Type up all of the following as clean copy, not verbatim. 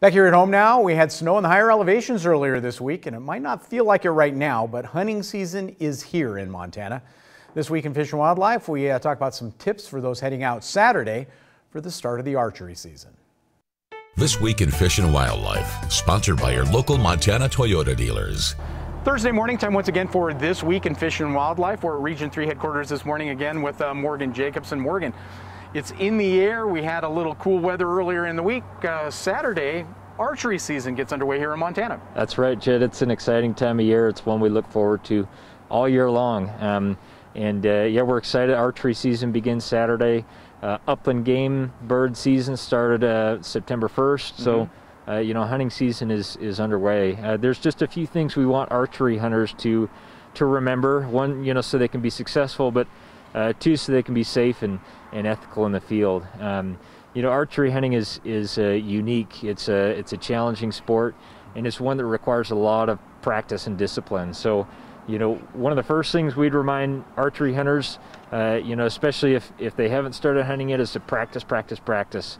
Back here at home now, we had snow in the higher elevations earlier this week, and it might not feel like it right now, but hunting season is here in Montana. This week in Fish and Wildlife, we talk about some tips for those heading out Saturday for the start of the archery season. This week in Fish and Wildlife, sponsored by your local Montana Toyota dealers. Thursday morning time once again for This Week in Fish and Wildlife. We're at Region 3 headquarters this morning again with Morgan Jacobson. Morgan, it's in the air. We had a little cool weather earlier in the week. Saturday, archery season gets underway here in Montana. That's right, Jed. It's an exciting time of year. It's one we look forward to all year long. Yeah, we're excited. Archery season begins Saturday. Upland game bird season started September 1st. So, hunting season is underway. There's just a few things we want archery hunters to remember. One, so they can be successful, but two, so they can be safe and ethical in the field. Archery hunting is unique. It's a challenging sport, and it's one that requires a lot of practice and discipline. So, one of the first things we'd remind archery hunters, especially if they haven't started hunting yet, is to practice.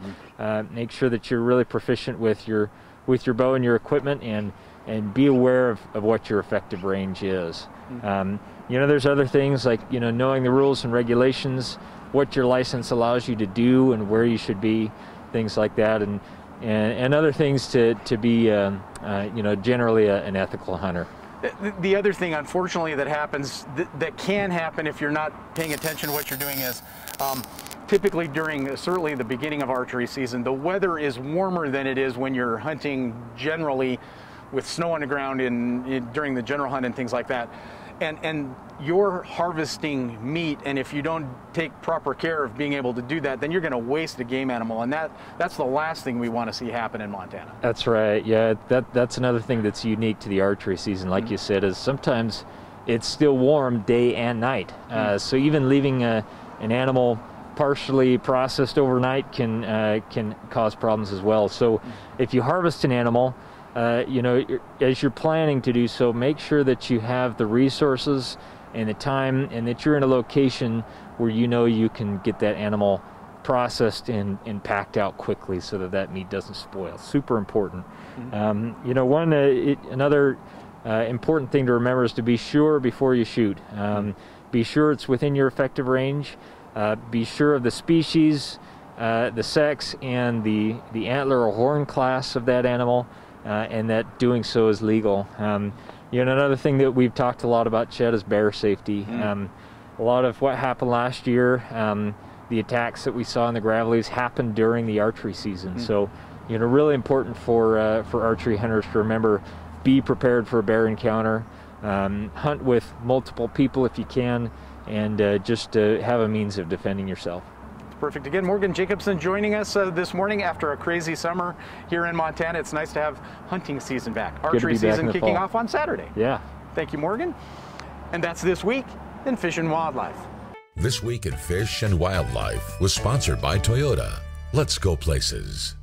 Make sure that you're really proficient with your bow and your equipment, and be aware of what your effective range is. There's other things like, knowing the rules and regulations, what your license allows you to do and where you should be, things like that, and other things to be, generally an ethical hunter. The other thing, unfortunately, that happens, that can happen if you're not paying attention to what you're doing is, typically during certainly the beginning of archery season, the weather is warmer than it is when you're hunting generally with snow on the ground during the general hunt and things like that. And you're harvesting meat, and if you don't take proper care of being able to do that, then you're going to waste a game animal, and that's the last thing we want to see happen in Montana. That's right. Yeah, that's another thing that's unique to the archery season, like you said, is sometimes it's still warm day and night. So even leaving an animal partially processed overnight can cause problems as well. So if you harvest an animal, as you're planning to do so, make sure that you have the resources and the time, and that you're in a location where you can get that animal processed and packed out quickly so that meat doesn't spoil. Super important. Another important thing to remember is to be sure before you shoot. Be sure it's within your effective range. Be sure of the species, the sex, and the antler or horn class of that animal. And that doing so is legal. Another thing that we've talked a lot about, Chet, is bear safety. A lot of what happened last year, the attacks that we saw in the Gravelies happened during the archery season. So, really important for archery hunters to remember: be prepared for a bear encounter, hunt with multiple people if you can, and just have a means of defending yourself. Perfect. Again, Morgan Jacobson joining us this morning after a crazy summer here in Montana. It's nice to have hunting season back. Archery season kicking off on Saturday. Yeah. Thank you, Morgan. And that's This Week in Fish and Wildlife. This Week in Fish and Wildlife was sponsored by Toyota. Let's go places.